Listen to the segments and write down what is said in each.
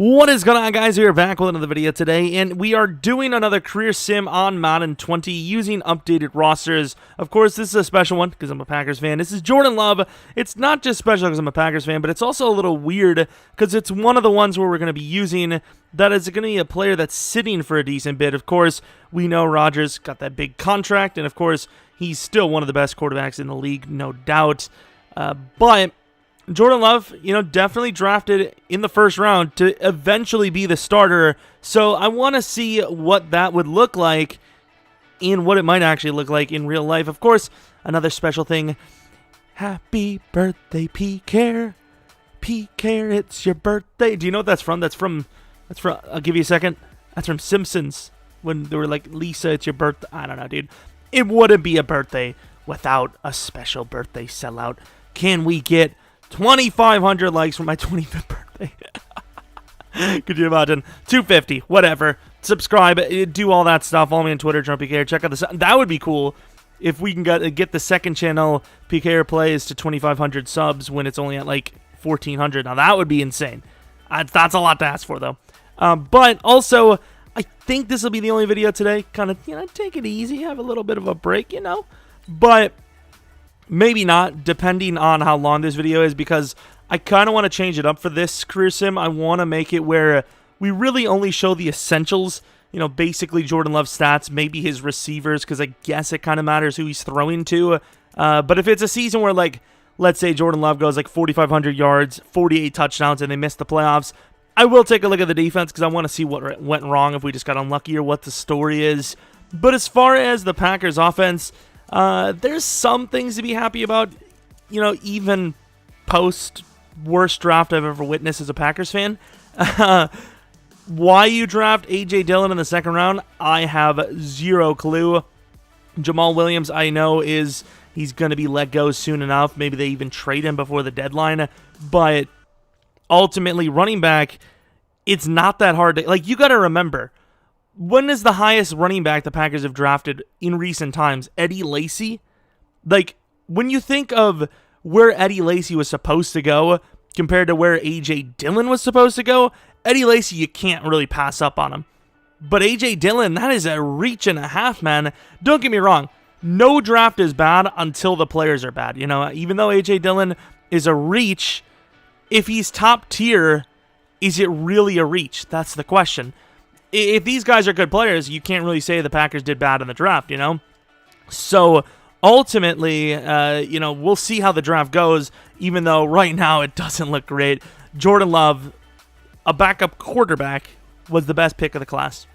What is going on, guys? We are back with another video today, and we are doing another career sim on Madden 20 using updated rosters. Of course, this is a special one because I'm a Packers fan. This is Jordan Love. It's not just special because I'm a Packers fan, but it's also a little weird because it's one of the ones where we're going to be using that is going to be a player that's sitting for a decent bit. Of course, we know Rodgers got that big contract, and of course, he's still one of the best quarterbacks in the league, no doubt. But Jordan Love, definitely drafted in the first round to eventually be the starter. So I want to see what that would look like and what it might actually look like in real life. Of course, another special thing. Happy birthday, P-Care. P-Care, it's your birthday. Do you know what that's from? That's from, I'll give you a second. That's from Simpsons when they were like, Lisa, it's your birthday. I don't know, dude. It wouldn't be a birthday without a special birthday sellout. Can we get 2,500 likes for my 25th birthday? Could you imagine? 250, whatever. Subscribe, do all that stuff. Follow me on Twitter, Jeromepkr. Check out the. That would be cool if we can get the second channel PKR plays to 2,500 subs when it's only at like 1,400. Now that would be insane. That's a lot to ask for, though. But also, I think this will be the only video today. Kind of, take it easy, have a little bit of a break, But maybe not, depending on how long this video is, because I kind of want to change it up for this career sim. I want to make it where we really only show the essentials, basically Jordan Love's stats, maybe his receivers, because I guess it kind of matters who he's throwing to. But if it's a season where, like, let's say Jordan Love goes like 4,500 yards, 48 touchdowns, and they miss the playoffs, I will take a look at the defense because I want to see what went wrong, if we just got unlucky or what the story is. But as far as the Packers offense, there's some things to be happy about, even post worst draft I've ever witnessed as a Packers fan. Why you draft A.J. Dillon in the second round, I have zero clue. Jamal Williams, I know he's going to be let go soon enough. Maybe they even trade him before the deadline. But ultimately, running back, it's not that hard to, you got to remember, when is the highest running back the Packers have drafted in recent times? Eddie Lacy? When you think of where Eddie Lacy was supposed to go compared to where A.J. Dillon was supposed to go, Eddie Lacy, you can't really pass up on him. But A.J. Dillon, that is a reach and a half, man. Don't get me wrong. No draft is bad until the players are bad. Even though A.J. Dillon is a reach, if he's top tier, is it really a reach? That's the question. If these guys are good players, you can't really say the Packers did bad in the draft, So ultimately, we'll see how the draft goes, even though right now it doesn't look great. Jordan Love, a backup quarterback, was the best pick of the class.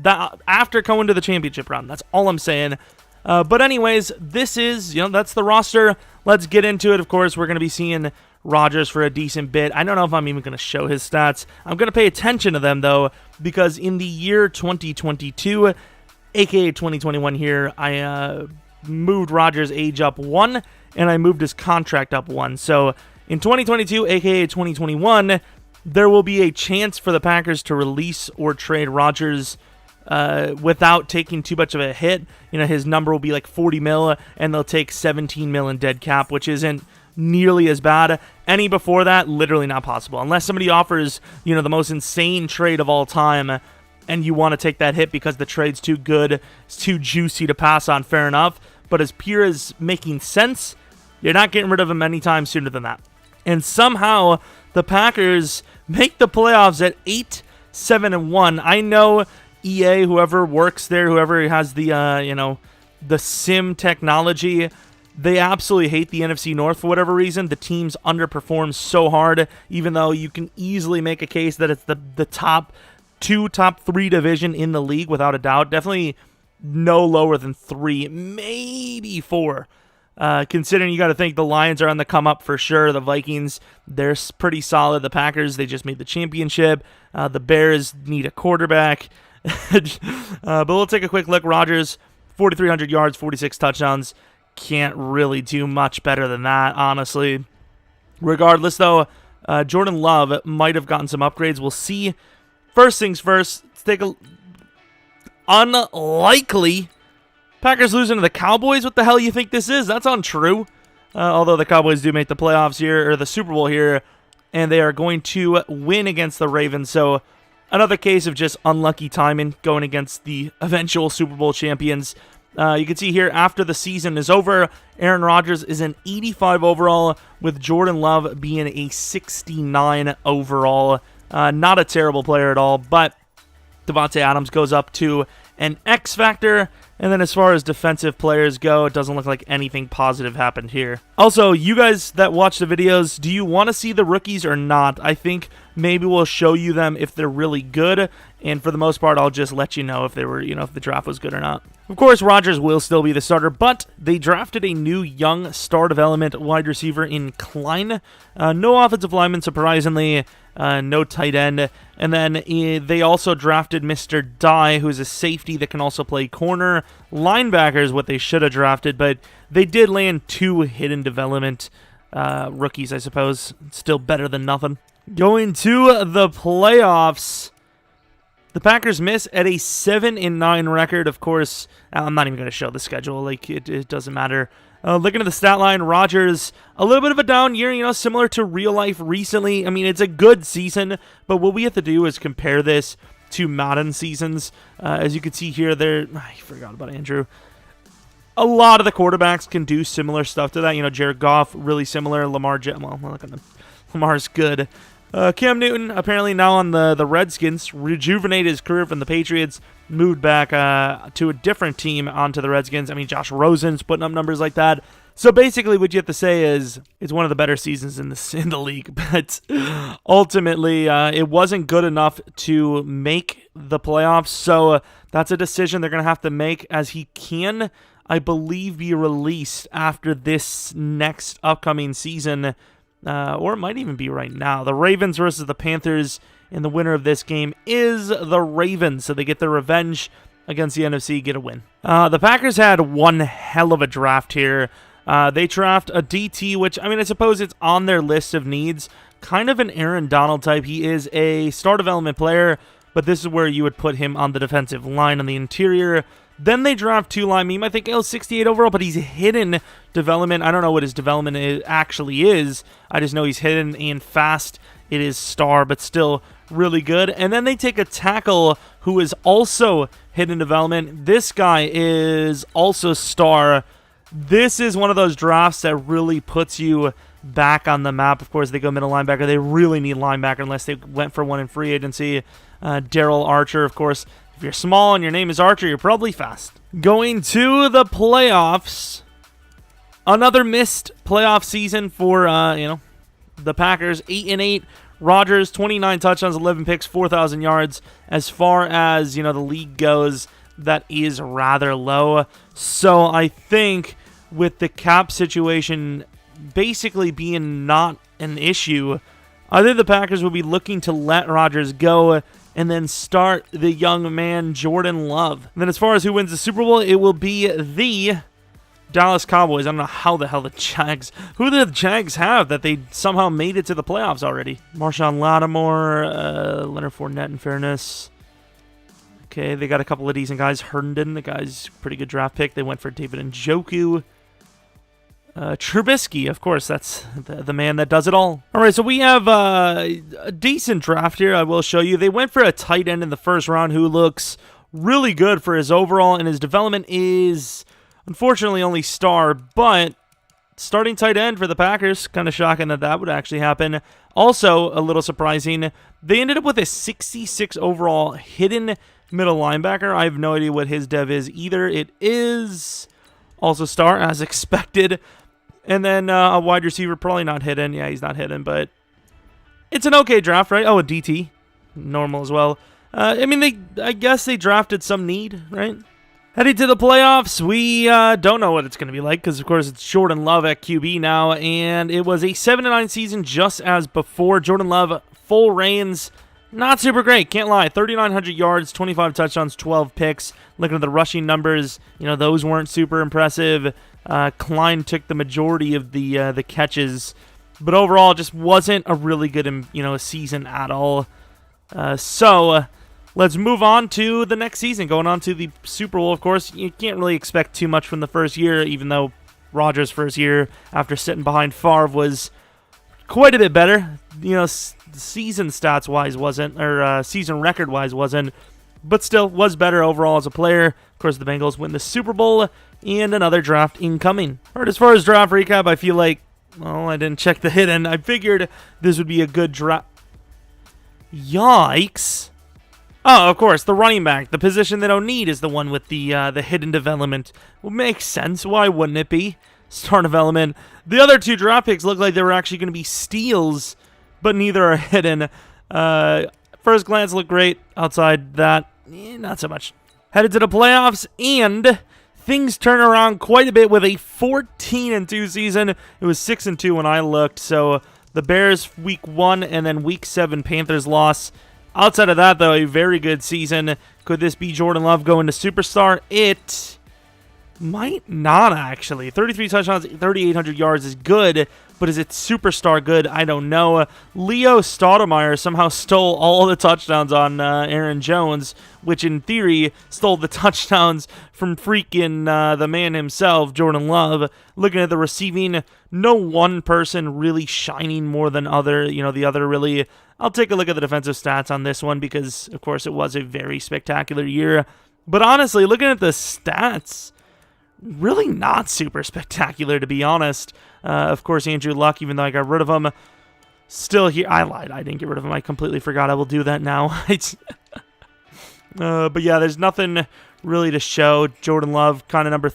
After going to the championship round, that's all I'm saying. But anyways, this is, that's the roster. Let's get into it. Of course, we're going to be seeing Rodgers for a decent bit. I don't know if I'm even going to show his stats. I'm going to pay attention to them, though, because in the year 2022, aka 2021 here, I moved Rodgers' age up 1, and I moved his contract up 1. So in 2022, aka 2021, there will be a chance for the Packers to release or trade Rodgers without taking too much of a hit. His number will be like 40 mil, and they'll take 17 mil in dead cap, which isn't nearly as bad. Any before that, literally not possible. Unless somebody offers, the most insane trade of all time, and you want to take that hit because the trade's too good, it's too juicy to pass on, fair enough. But as pure as making sense, you're not getting rid of him anytime sooner than that. And somehow, the Packers make the playoffs at 8-7-1. I know EA, whoever works there, whoever has the, the sim technology, they absolutely hate the NFC North for whatever reason. The teams underperform so hard, even though you can easily make a case that it's the top 2, top 3 division in the league without a doubt. Definitely no lower than 3, maybe 4. Considering you got to think the Lions are on the come up for sure. The Vikings, they're pretty solid. The Packers, they just made the championship. The Bears need a quarterback. But we'll take a quick look. Rodgers, 4,300 yards, 46 touchdowns. Can't really do much better than that, honestly. Regardless, though, Jordan Love might have gotten some upgrades. We'll see. First things first, let's take a... Unlikely. Packers losing to the Cowboys? What the hell you think this is? That's untrue. Although the Cowboys do make the playoffs here, or the Super Bowl here. and they are going to win against the Ravens. So another case of just unlucky timing going against the eventual Super Bowl champions. You can see here, after the season is over, Aaron Rodgers is an 85 overall, with Jordan Love being a 69 overall. Not a terrible player at all, but Davante Adams goes up to an X factor. And then as far as defensive players go, it doesn't look like anything positive happened here. Also, you guys that watch the videos, do you want to see the rookies or not? I think maybe we'll show you them if they're really good. And for the most part, I'll just let you know if they were, if the draft was good or not. Of course, Rodgers will still be the starter, but they drafted a new young star development wide receiver in Klein. No offensive lineman, surprisingly. No tight end. And then they also drafted Mr. Dye, who's a safety that can also play corner. Linebacker is what they should have drafted, but they did land 2 hidden development rookies, I suppose. Still better than nothing. Going to the playoffs, the Packers miss at a 7-9 record. Of course, I'm not even going to show the schedule. Like, it doesn't matter. Looking at the stat line, Rodgers, a little bit of a down year, similar to real life recently. I mean, it's a good season, but what we have to do is compare this to Madden seasons. As you can see here, I forgot about Andrew. A lot of the quarterbacks can do similar stuff to that. Jared Goff, really similar. Lamar's good. Cam Newton, apparently now on the Redskins, rejuvenated his career from the Patriots, moved back to a different team onto the Redskins. I mean, Josh Rosen's putting up numbers like that. So basically what you have to say is it's one of the better seasons in the league. But ultimately, it wasn't good enough to make the playoffs. So that's a decision they're going to have to make, as he can, I believe, be released after this next upcoming season. Or it might even be right now. The Ravens versus the Panthers, and the winner of this game is the Ravens. So they get their revenge against the NFC, get a win. The Packers had one hell of a draft here. They draft a DT, which, I suppose it's on their list of needs. Kind of an Aaron Donald type. He is a star development player, but this is where you would put him on the defensive line on the interior. Then they draft 2 linemen. You might think, 68 overall, but he's hidden development. I don't know what his development actually is. I just know he's hidden and fast. It is star, but still really good. And then they take a tackle who is also hidden development. This guy is also star. This is one of those drafts that really puts you back on the map. Of course, they go middle linebacker. They really need linebacker unless they went for one in free agency. Daryl Archer, of course. If you're small and your name is Archer, you're probably fast. Going to the playoffs. Another missed playoff season for, the Packers. 8-8. Rodgers, 29 touchdowns, 11 picks, 4,000 yards. As far as, the league goes, that is rather low. So I think with the cap situation basically being not an issue, I think the Packers will be looking to let Rodgers go and then start the young man, Jordan Love. And then as far as who wins the Super Bowl, it will be the Dallas Cowboys. I don't know how the hell who the Jags have that they somehow made it to the playoffs already. Marshawn Lattimore, Leonard Fournette, in fairness. Okay, they got a couple of decent guys. Herndon, the guy's pretty good draft pick. They went for David Njoku. Trubisky, of course, that's the man that does it all. All right, so we have a decent draft here. I will show you. They went for a tight end in the first round who looks really good for his overall, and his development is unfortunately only star, but starting tight end for the Packers. Kind of shocking that would actually happen. Also, a little surprising, they ended up with a 66 overall hidden middle linebacker. I have no idea what his dev is either. It is also star, as expected. And then a wide receiver, probably not hidden. Yeah, he's not hidden, but it's an okay draft, right? Oh, a DT. Normal as well. I guess they drafted some need, right? Heading to the playoffs, we don't know what it's going to be like because, of course, it's Jordan Love at QB now, and it was a 7-9 season just as before. Jordan Love, full reigns, not super great, can't lie. 3,900 yards, 25 touchdowns, 12 picks. Looking at the rushing numbers, those weren't super impressive. Klein took the majority of the catches, but overall, just wasn't a really good, season at all. So let's move on to the next season. Going on to the Super Bowl, of course, you can't really expect too much from the first year, even though Rodgers' first year after sitting behind Favre was quite a bit better. Season stats-wise wasn't, or season record-wise wasn't, but still was better overall as a player. Of course, the Bengals win the Super Bowl, and another draft incoming. All right, as far as draft recap, I feel like, well, I didn't check the hidden. I figured this would be a good draft. Yikes. Oh, of course, the running back. The position they don't need is the one with the hidden development. Well, makes sense. Why wouldn't it be? Star development. The other 2 draft picks look like they were actually going to be steals, but neither are hidden. First glance look great. Outside that, not so much. Headed to the playoffs, and things turn around quite a bit with a 14-2 season. It was 6-2 when I looked, so the Bears week 1 and then week 7 Panthers loss. Outside of that, though, a very good season. Could this be Jordan Love going to superstar? It might not, actually. 33 touchdowns, 3,800 yards is good, but is it superstar good? I don't know. Leo Stoudemire somehow stole all the touchdowns on Aaron Jones, which in theory stole the touchdowns from freaking the man himself, Jordan Love. Looking at the receiving, no one person really shining more than the other really. I'll take a look at the defensive stats on this one because, of course, it was a very spectacular year. But honestly, looking at the stats, really not super spectacular, to be honest. Of course, Andrew Luck, even though I got rid of him, still here. I lied. I didn't get rid of him. I completely forgot. I will do that now. But yeah, there's nothing really to show. Jordan Love, kind of number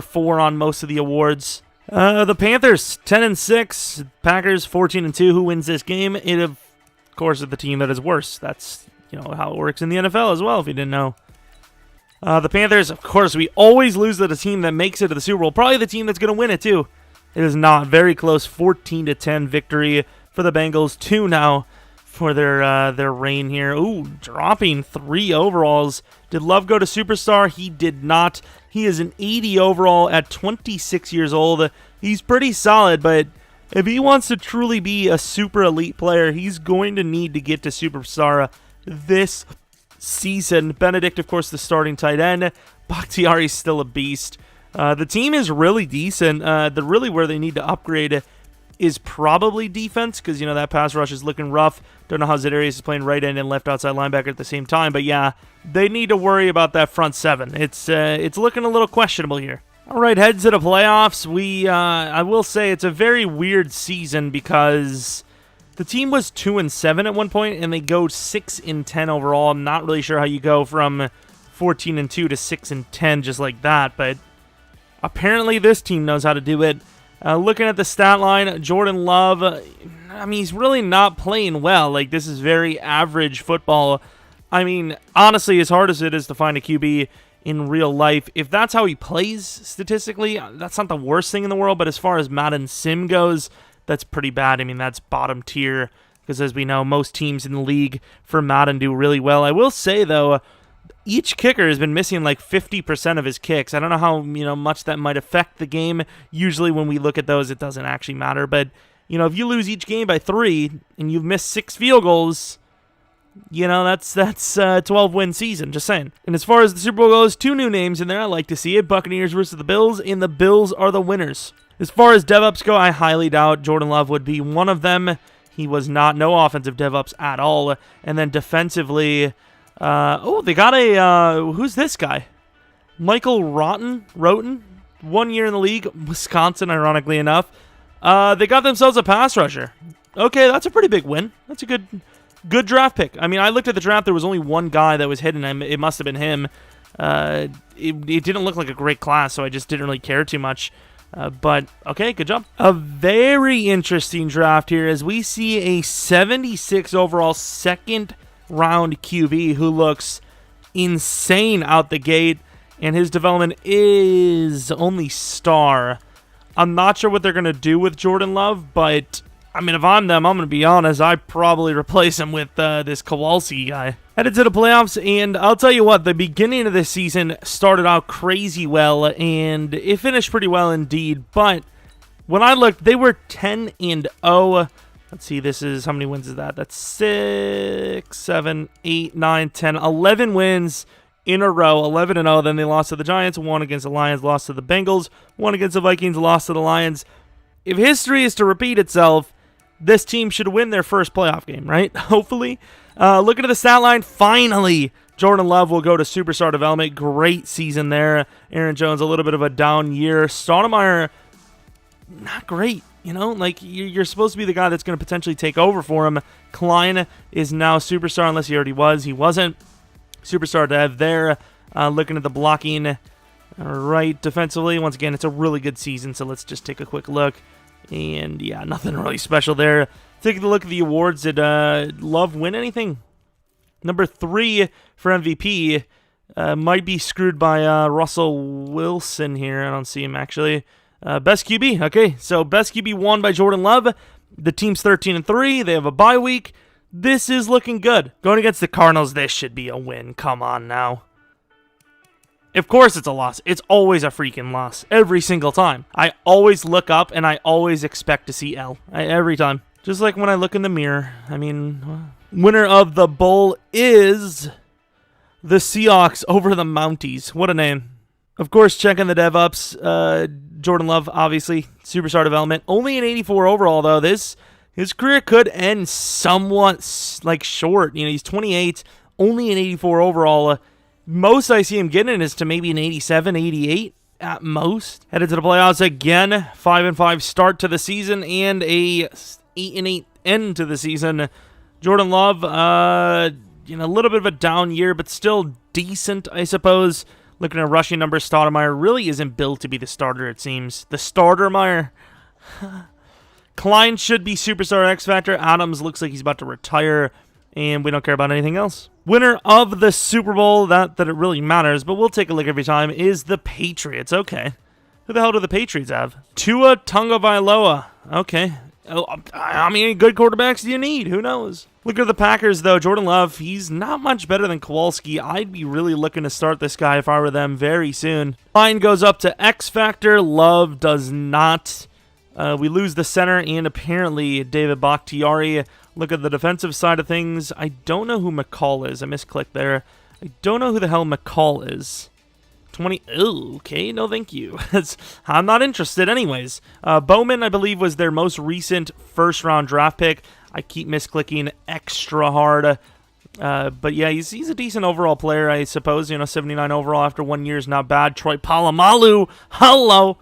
4 on most of the awards. The Panthers, 10-6. Packers, 14-2. Who wins this game? It, of course, is the team that is worse. That's how it works in the NFL as well, if you didn't know. The Panthers, of course, we always lose to the team that makes it to the Super Bowl. Probably the team that's going to win it, too. It is not. Very close, 14-10 victory for the Bengals. 2 now for their reign here. Ooh, dropping 3 overalls. Did Love go to superstar? He did not. He is an 80 overall at 26 years old. He's pretty solid, but if he wants to truly be a super elite player, he's going to need to get to superstar this season. Benedict, of course, the starting tight end. Bakhtiari's still a beast. The team is really decent. Really where they need to upgrade is probably defense, because that pass rush is looking rough. Don't know how Za'Darius is playing right end and left outside linebacker at the same time, but yeah, they need to worry about that front 7. It's looking a little questionable here. All right, heads to the playoffs. I will say it's a very weird season because the team was 2-7 at one point, and they go 6-10 overall. I'm not really sure how you go from 14-2 to 6-10 just like that, but apparently this team knows how to do it. Looking at the stat line, Jordan Love, he's really not playing well. This is very average football. Honestly, as hard as it is to find a QB in real life, if that's how he plays statistically, that's not the worst thing in the world. But as far as Madden Sim goes, that's pretty bad. That's bottom tier, because as we know, most teams in the league for Madden do really well. I will say, though, each kicker has been missing 50% of his kicks. I don't know how much that might affect the game. Usually when we look at those, it doesn't actually matter. But, if you lose each game by 3 and you've missed 6 field goals, that's a 12-win season, just saying. And as far as the Super Bowl goes, 2 new names in there. I like to see it. Buccaneers versus the Bills, and the Bills are the winners. As far as DevOps go, I highly doubt Jordan Love would be one of them. He was no offensive DevOps at all. And then defensively, they got who's this guy? Michael Roten, 1 year in the league, Wisconsin, ironically enough. They got themselves a pass rusher. Okay, that's a pretty big win. That's a good draft pick. I looked at the draft. There was only one guy that was hidden. It must have been him. It didn't look like a great class, so I just didn't really care too much. But, okay, good job. A very interesting draft here as we see a 76 overall second-round QB who looks insane out the gate, and his development is only star. I'm not sure what they're going to do with Jordan Love, but if I'm them, I'm going to be honest, I'd probably replace him with this Kowalski guy. Headed to the playoffs, and I'll tell you what, the beginning of this season started out crazy well, and it finished pretty well indeed, but when I looked, they were 10-0. Let's see, this is, how many wins is that? That's 6, 7, 8, 9, 10, 11 wins in a row, 11-0. Then they lost to the Giants, 1 against the Lions, lost to the Bengals, 1 against the Vikings, lost to the Lions. If history is to repeat itself, this team should win their first playoff game, right? Hopefully. Looking at the stat line, finally, Jordan Love will go to superstar development. Great season there. Aaron Jones, a little bit of a down year. Stoudemire, not great. You know, like, you're supposed to be the guy that's going to potentially take over for him. Klein is now superstar, unless he already was. He wasn't. Superstar dev there. Looking at the blocking, all right, defensively, once again, it's a really good season, so let's just take a quick look. And, yeah, nothing really special there. Taking a look at the awards, did Love win anything? Number 3 for MVP might be screwed by Russell Wilson here. I don't see him, actually. Best QB, okay, so best QB won by Jordan Love. The team's 13-3. They have a bye week. This is looking good. Going against the Cardinals, this should be a win. Come on now. Of course it's a loss. It's always a freaking loss. Every single time. I always look up and I always expect to see L. Every time. Just like when I look in the mirror. I mean, winner of the bowl is the Seahawks over the Mounties. What a name. Of course, checking the dev ups. Jordan Love, obviously, superstar development. Only an 84 overall, though. His career could end somewhat, like, short. You know, he's 28, only an 84 overall. Most I see him getting is to maybe an 87, 88 at most. Headed to the playoffs again. 5-5 start to the season and a 8-8 end to the season. Jordan Love, you know, a little bit of a down year, but still decent, I suppose. Looking at rushing numbers, Stoudemire really isn't built to be the starter, it seems. The starter-mire. Klein should be superstar X Factor. Adams looks like he's about to retire, and we don't care about anything else. Winner of the Super Bowl, that it really matters, but we'll take a look every time, is the Patriots. Okay. Who the hell do the Patriots have? Tua Tagovailoa. Okay. I mean, good quarterbacks do you need? Who knows? Look at the Packers, though. Jordan Love, he's not much better than Kowalski. I'd be really looking to start this guy if I were them very soon. Line goes up to X Factor. Love does not. We lose the center and apparently David Bakhtiari. Look at the defensive side of things. I don't know who McCall is. I misclicked there. I don't know who the hell McCall is. 20. Ooh, okay, no thank you. I'm not interested anyways. Bowman, I believe, was their most recent first-round draft pick. I keep misclicking extra hard. But yeah, he's a decent overall player, I suppose. You know, 79 overall after 1 year is not bad. Troy Polamalu, hello.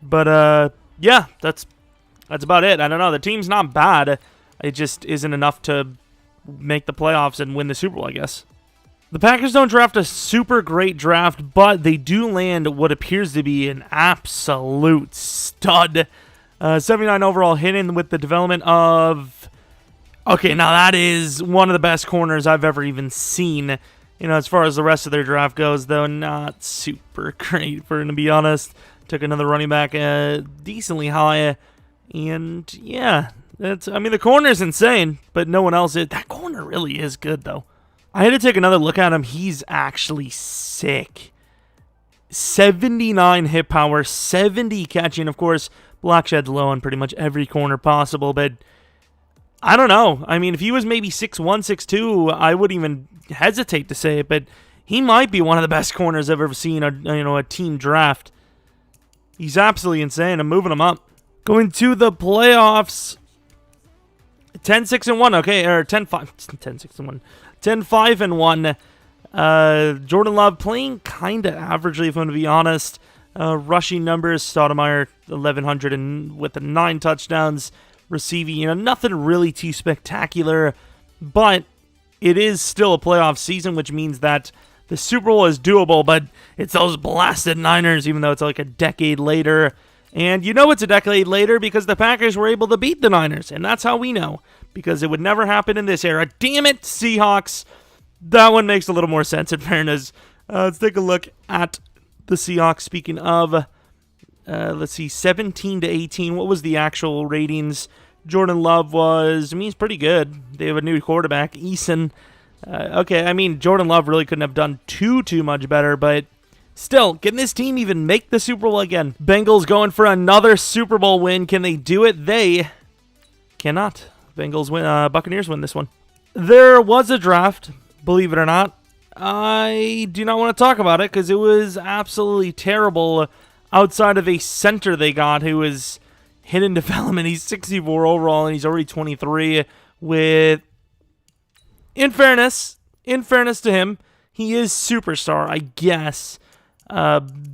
But yeah, that's about it. I don't know. The team's not bad. It just isn't enough to make the playoffs and win the Super Bowl, I guess. The Packers don't draft a super great draft, but they do land what appears to be an absolute stud. 79 overall, hidden with the development of... Okay, now that is one of the best corners I've ever even seen. You know, as far as the rest of their draft goes, though, not super great, for to be honest. Took another running back decently high. And, yeah, I mean, the corner's insane, but no one else is. That corner really is good, though. I had to take another look at him. He's actually sick. 79 hit power, 70 catching. Of course, block shed's low on pretty much every corner possible, but I don't know. I mean, if he was maybe 6'1", 6'2", I wouldn't even hesitate to say it, but he might be one of the best corners I've ever seen a team draft. He's absolutely insane. I'm moving him up. Going to the playoffs. 10-6-1, okay, or 10-5, 10-6-1. 10-5-1. Jordan Love playing kind of averagely, if I'm going to be honest. Rushing numbers, Stoudemire 1,100 and with the 9 touchdowns. Receiving, you know, nothing really too spectacular, but it is still a playoff season, which means that the Super Bowl is doable, but it's those blasted Niners, even though it's like a decade later. And you know it's a decade later because the Packers were able to beat the Niners, and that's how we know, because it would never happen in this era. Damn it, Seahawks! That one makes a little more sense, in fairness. Let's take a look at the Seahawks. Speaking of, let's see, 17-18. What was the actual ratings? Jordan Love was, I mean, he's pretty good. They have a new quarterback, Eason. Okay, I mean, Jordan Love really couldn't have done too much better, but still, can this team even make the Super Bowl again? Bengals going for another Super Bowl win. Can they do it? They cannot. Bengals win. Buccaneers win this one. There was a draft, believe it or not. I do not want to talk about it because it was absolutely terrible outside of a center they got who was hidden development. He's 64 overall, and he's already 23 with, in fairness to him, he is superstar, I guess.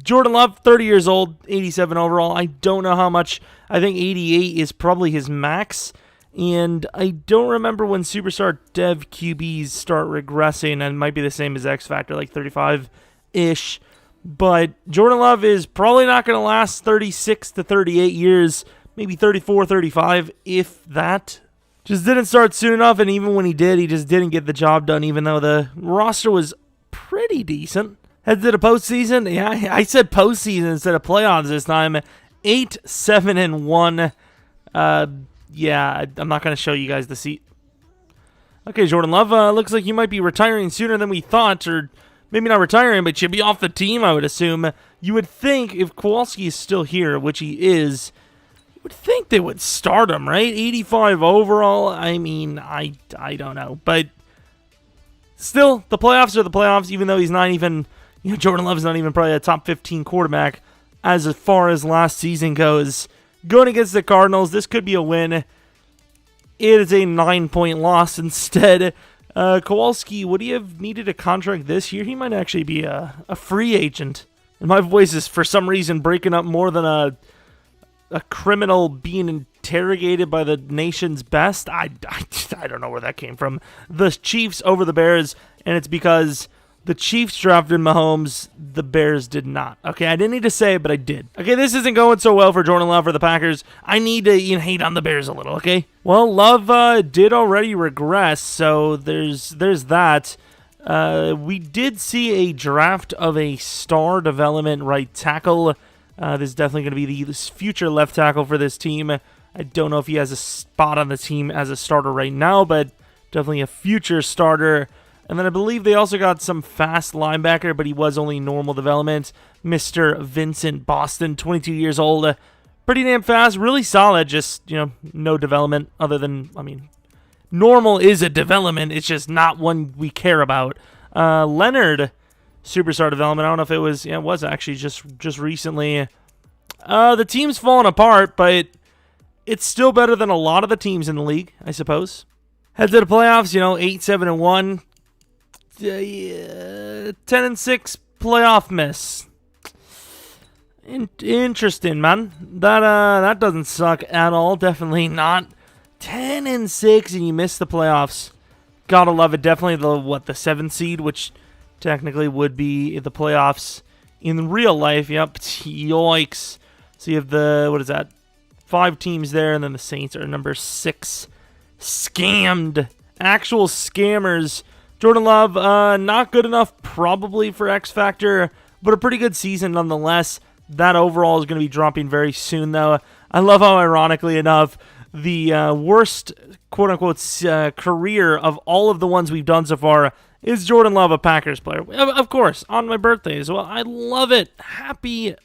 Jordan Love, 30 years old, 87 overall. I don't know how much. I think 88 is probably his max. And I don't remember when superstar dev QBs start regressing. And it might be the same as X Factor, like 35-ish. But Jordan Love is probably not going to last 36 to 38 years. Maybe 34, 35, if that. Just didn't start soon enough. And even when he did, he just didn't get the job done, even though the roster was pretty decent. Head to the postseason. Yeah, I said postseason instead of playoffs this time. 8-7-1. Yeah, I'm not going to show you guys the seat. Okay, Jordan Love, looks like you might be retiring sooner than we thought, or maybe not retiring, but you'll be off the team, I would assume. You would think if Kowalski is still here, which he is, you would think they would start him, right? 85 overall. I mean, I don't know, but still, the playoffs are the playoffs, even though he's not even, Jordan Love's not even probably a top 15 quarterback as far as last season goes. Going against the Cardinals, this could be a win. It is a 9-point loss instead. Kowalski, would he have needed a contract this year? He might actually be a free agent. And my voice is, for some reason, breaking up more than a criminal being interrogated by the nation's best. I don't know where that came from. The Chiefs over the Bears, and it's because the Chiefs drafted Mahomes, the Bears did not. Okay, I didn't need to say it, but I did. Okay, this isn't going so well for Jordan Love for the Packers. I need to hate on the Bears a little, okay? Well, Love did already regress, so there's that. We did see a draft of a star development right tackle. This is definitely going to be the future left tackle for this team. I don't know if he has a spot on the team as a starter right now, but definitely a future starter. And then I believe they also got some fast linebacker, but he was only normal development. Mr. Vincent Boston, 22 years old. Pretty damn fast, really solid, just, no development other than, normal is a development. It's just not one we care about. Leonard, superstar development. I don't know if it was actually just recently. The team's falling apart, but it's still better than a lot of the teams in the league, I suppose. Head to the playoffs, 8-7-1. 10-6 playoff miss. Interesting, man. That doesn't suck at all. Definitely not. 10-6 and you miss the playoffs. Gotta love it. Definitely the 7th seed, which technically would be the playoffs in real life. Yep. Yikes. So you have the 5 teams there, and then the Saints are number 6. Scammed. Actual scammers. Jordan Love, not good enough probably for X Factor, but a pretty good season nonetheless. That overall is going to be dropping very soon, though. I love how, ironically enough, the worst, quote-unquote, career of all of the ones we've done so far is Jordan Love, a Packers player. Of course, on my birthday as well. I love it. Happy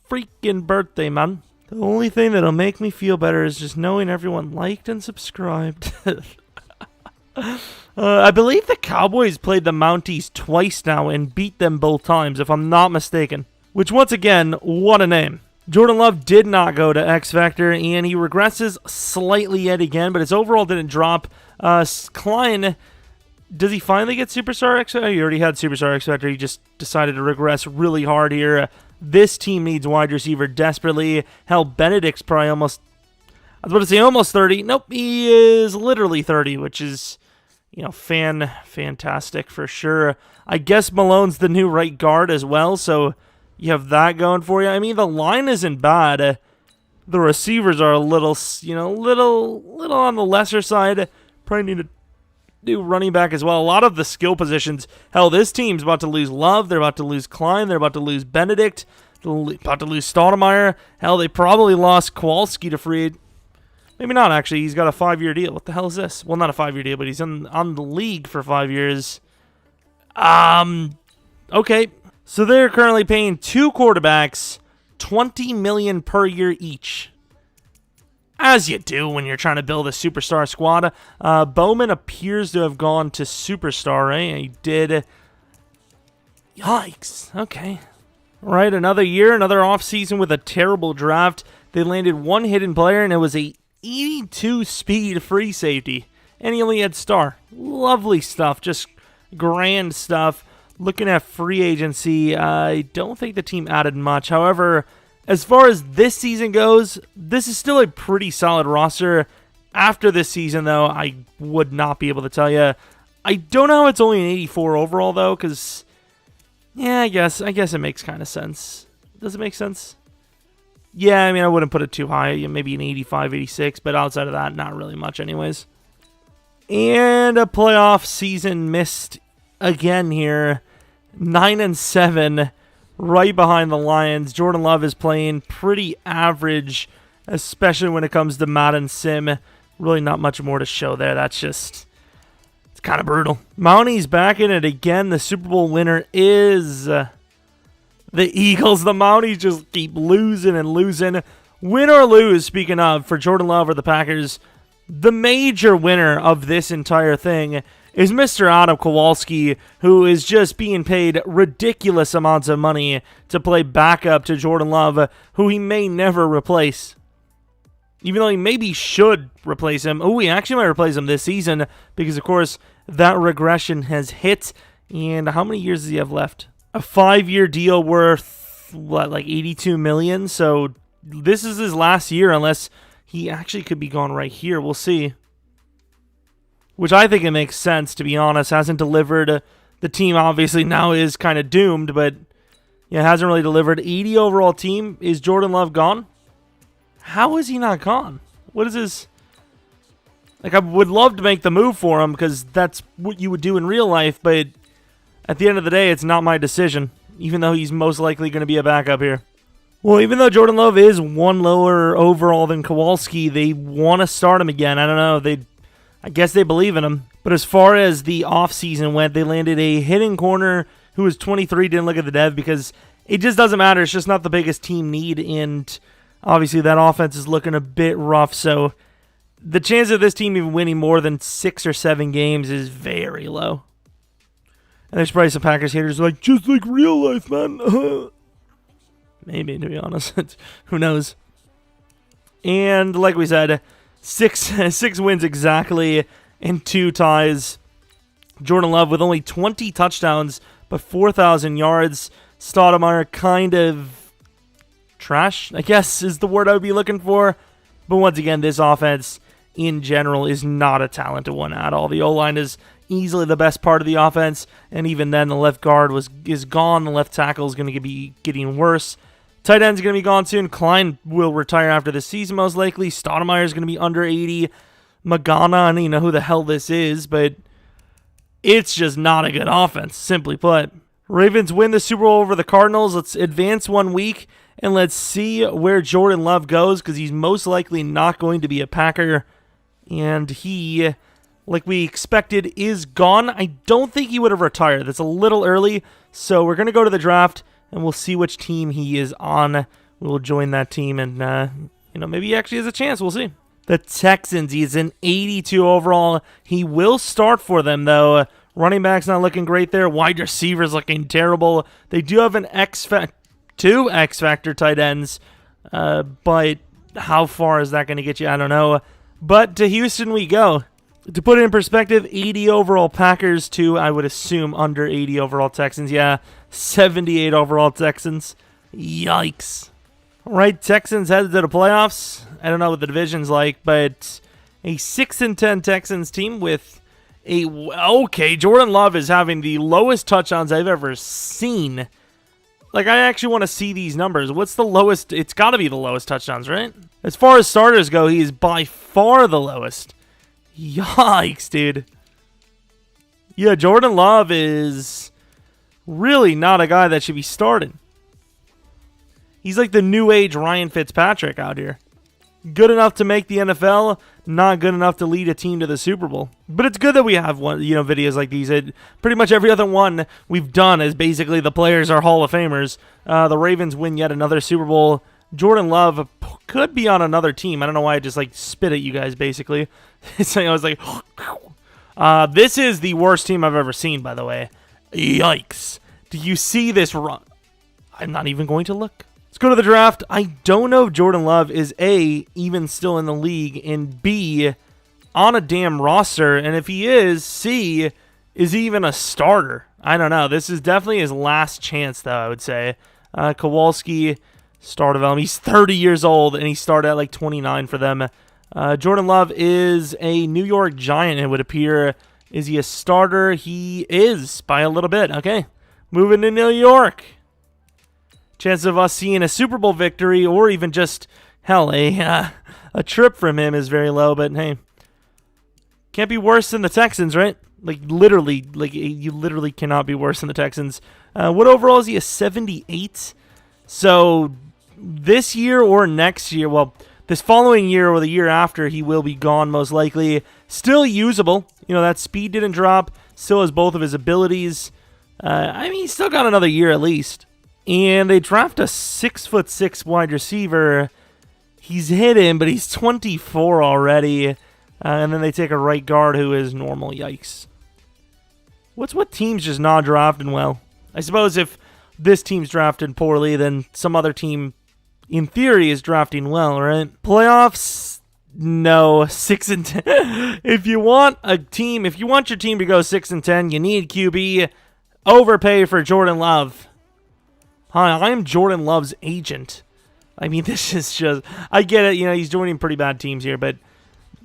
freaking birthday, man. The only thing that'll make me feel better is just knowing everyone liked and subscribed. I believe the Cowboys played the Mounties twice now and beat them both times, if I'm not mistaken. Which, once again, what a name. Jordan Love did not go to X Factor, and he regresses slightly yet again, but his overall didn't drop. Klein, does he finally get Superstar X Factor? He already had Superstar X Factor. He just decided to regress really hard here. This team needs wide receiver desperately. Hell, Benedict's probably almost 30. Nope, he is literally 30, which is, fantastic for sure. I guess Malone's the new right guard as well, so you have that going for you. The line isn't bad. The receivers are a little on the lesser side. Probably need to do running back as well. A lot of the skill positions. Hell, this team's about to lose Love. They're about to lose Klein. They're about to lose Benedict. They're about to lose Stoudemire. Hell, they probably lost Kowalski to free. Maybe not, actually. He's got a 5-year deal. What the hell is this? Well, not a 5-year deal, but he's on the league for 5 years. Okay. So they're currently paying 2 quarterbacks $20 million per year each. As you do when you're trying to build a superstar squad. Bowman appears to have gone to superstar, right? He did. Yikes. Okay. Right, another year, another offseason with a terrible draft. They landed one hidden player, and it was a 82 speed free safety. And he only had star. Lovely stuff. Just grand stuff. Looking at free agency, I don't think the team added much. However, as far as this season goes, this is still a pretty solid roster. After this season, though, I would not be able to tell you. I don't know how it's only an 84 overall, though, because, yeah, I guess it makes kind of sense. Does it make sense? Yeah, I mean, I wouldn't put it too high. Maybe an 85, 86, but outside of that, not really much anyways. And a playoff season missed again here. 9-7, right behind the Lions. Jordan Love is playing pretty average, especially when it comes to Madden Sim. Really not much more to show there. That's just, it's kind of brutal. Mounty's back in it again. The Super Bowl winner is the Eagles. The Mounties just keep losing and losing. Win or lose, speaking of, for Jordan Love or the Packers, the major winner of this entire thing is Mr. Adam Kowalski, who is just being paid ridiculous amounts of money to play backup to Jordan Love, who he may never replace. Even though he maybe should replace him. Oh, he actually might replace him this season because, of course, that regression has hit. And how many years does he have left? A 5-year deal worth, what, like $82 million? So this is his last year unless he actually could be gone right here. We'll see. Which I think it makes sense, to be honest. Hasn't delivered. The team obviously now is kind of doomed, but yeah, hasn't really delivered. 80 overall team. Is Jordan Love gone? How is he not gone? What is his... Like, I would love to make the move for him because that's what you would do in real life, but at the end of the day, it's not my decision, even though he's most likely going to be a backup here. Well, even though Jordan Love is one lower overall than Kowalski, they want to start him again. I don't know. I guess they believe in him. But as far as the offseason went, they landed a hitting corner who was 23, didn't look at the dev because it just doesn't matter. It's just not the biggest team need, and obviously that offense is looking a bit rough, so the chance of this team even winning more than 6 or 7 games is very low. And there's probably some Packers haters like, just like real life, man. Maybe, to be honest. Who knows? And like we said, six wins exactly and 2 ties. Jordan Love with only 20 touchdowns, but 4,000 yards. Stoudemire kind of trash, I guess, is the word I would be looking for. But once again, this offense in general is not a talented one at all. The O-line is easily the best part of the offense, and even then, the left guard is gone. The left tackle is going to be getting worse. Tight end's going to be gone soon. Klein will retire after the season, most likely. Stoudemire is going to be under 80. Magana, I don't even know who the hell this is, but it's just not a good offense, simply put. Ravens win the Super Bowl over the Cardinals. Let's advance 1 week, and let's see where Jordan Love goes, because he's most likely not going to be a Packer. And he, like we expected, is gone. I don't think he would have retired. That's a little early, so we're going to go to the draft, and we'll see which team he is on. We'll join that team, and maybe he actually has a chance. We'll see. The Texans, he's an 82 overall. He will start for them, though. Running back's not looking great there. Wide receivers looking terrible. They do have two X-Factor tight ends, but how far is that going to get you? I don't know. But to Houston we go. To put it in perspective, 80 overall Packers to, I would assume, under 80 overall Texans. Yeah, 78 overall Texans. Yikes. All right, Texans headed to the playoffs. I don't know what the division's like, but a 6-10 Texans team with Jordan Love is having the lowest touchdowns I've ever seen. Like, I actually want to see these numbers. What's the lowest? It's got to be the lowest touchdowns, right? As far as starters go, he is by far the lowest. Yikes, dude. Yeah, Jordan Love is really not a guy that should be starting. He's like the new age Ryan Fitzpatrick out here. Good enough to make the NFL, not good enough to lead a team to the Super Bowl. But it's good that we have videos like these. Pretty much every other one we've done is basically the players are Hall of Famers. The Ravens win yet another Super Bowl. Jordan Love could be on another team. I don't know why I just spit at you guys, basically. I was like, this is the worst team I've ever seen, by the way. Yikes. Do you see this run? I'm not even going to look. Let's go to the draft. I don't know if Jordan Love is A, even still in the league, and B, on a damn roster, and if he is, C, is he even a starter? I don't know. This is definitely his last chance, though, I would say. Kowalski, star development. He's 30 years old, and he started at like 29 for them. Jordan Love is a New York Giant, it would appear. Is he a starter? He is, by a little bit. Okay, moving to New York. Chance of us seeing a Super Bowl victory or even just, hell, a trip from him is very low, but hey, can't be worse than the Texans, right? Like, literally, you literally cannot be worse than the Texans. What overall is he, a 78? So, this year or next year, well, this following year or the year after, he will be gone most likely. Still usable. You know, that speed didn't drop. Still has both of his abilities. I mean, he's still got another year at least. And they draft a 6'6" wide receiver. He's hit him, but he's 24 already. And then they take a right guard who is normal. Yikes. What team's just not drafting well? I suppose if this team's drafted poorly, then some other team, in theory, is drafting well, right? Playoffs? No. 6-10. If you want your team to go 6-10, you need QB. Overpay for Jordan Love. Hi, I am Jordan Love's agent. I mean, this is just... I get it, you know, he's joining pretty bad teams here, but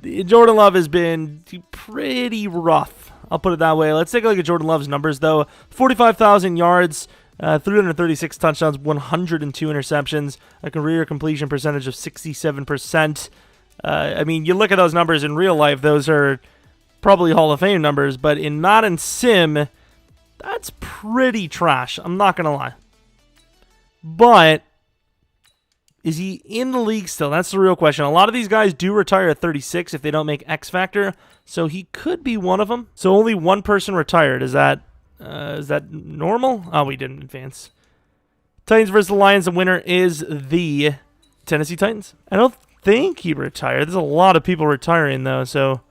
Jordan Love has been pretty rough. I'll put it that way. Let's take a look at Jordan Love's numbers, though. 45,000 yards, 336 touchdowns, 102 interceptions, a career completion percentage of 67%. I mean, you look at those numbers in real life, those are probably Hall of Fame numbers, but in Madden Sim, that's pretty trash. I'm not going to lie. But is he in the league still? That's the real question. A lot of these guys do retire at 36 if they don't make X Factor, so he could be one of them. So only one person retired. Is that normal? Oh, we didn't advance. Titans versus the Lions. The winner is the Tennessee Titans. I don't think he retired. There's a lot of people retiring, though, so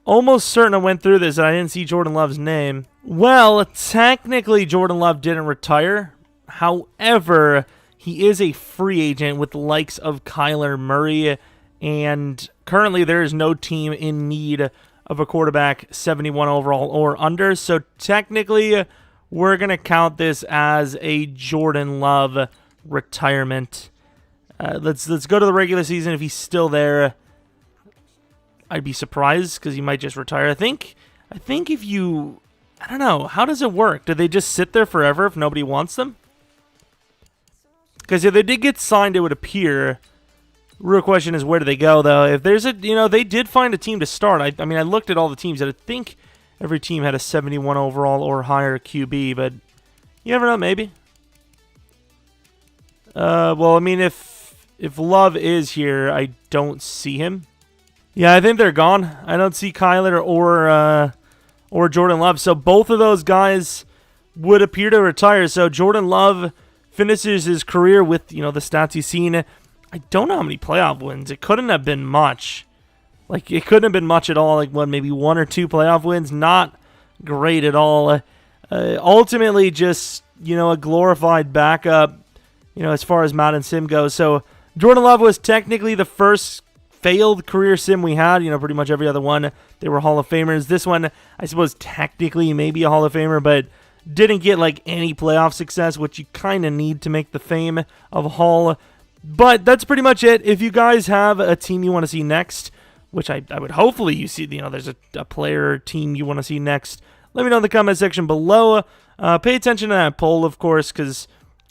almost certain I went through this and I didn't see Jordan Love's name. Well, technically Jordan Love didn't retire. However, he is a free agent with the likes of Kyler Murray, and currently there is no team in need of a quarterback 71 overall or under, so technically we're going to count this as a Jordan Love retirement. Let's go to the regular season. If he's still there, I'd be surprised because he might just retire. I think if you... I don't know. How does it work? Do they just sit there forever if nobody wants them? Because if they did get signed, it would appear. Real question is, where do they go, though? If there's a, they did find a team to start. I mean, I looked at all the teams, and I think every team had a 71 overall or higher QB, but you never know, maybe. Well, I mean, if Love is here, I don't see him. Yeah, I think they're gone. I don't see Kyler or Jordan Love. So both of those guys would appear to retire. So Jordan Love finishes his career with, the stats you've seen. I don't know how many playoff wins. It couldn't have been much. Like, it couldn't have been much at all. Like, maybe 1 or 2 playoff wins? Not great at all. Ultimately, just, a glorified backup, as far as Madden Sim goes. So, Jordan Love was technically the first failed career sim we had. Pretty much every other one, they were Hall of Famers. This one, I suppose, technically maybe a Hall of Famer, but didn't get, any playoff success, which you kind of need to make the fame of a Hall. But that's pretty much it. If you guys have a team you want to see next, which I would hopefully you see, there's a player or team you want to see next, let me know in the comment section below. Pay attention to that poll, of course, because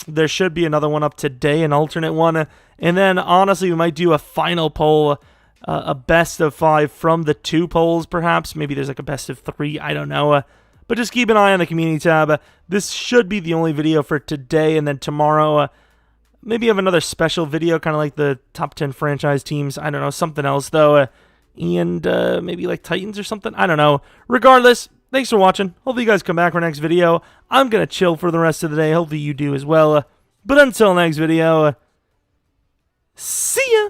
there should be another one up today, an alternate one. And then, honestly, we might do a final poll, a best of 5 from the 2 polls, perhaps. Maybe there's a best of 3, I don't know. But just keep an eye on the community tab. This should be the only video for today, and then tomorrow, maybe have another special video, kind of like the top 10 franchise teams. I don't know, something else, though. And maybe like Titans or something. I don't know. Regardless, thanks for watching. Hopefully you guys come back for next video. I'm going to chill for the rest of the day. Hopefully you do as well. But until next video, see ya!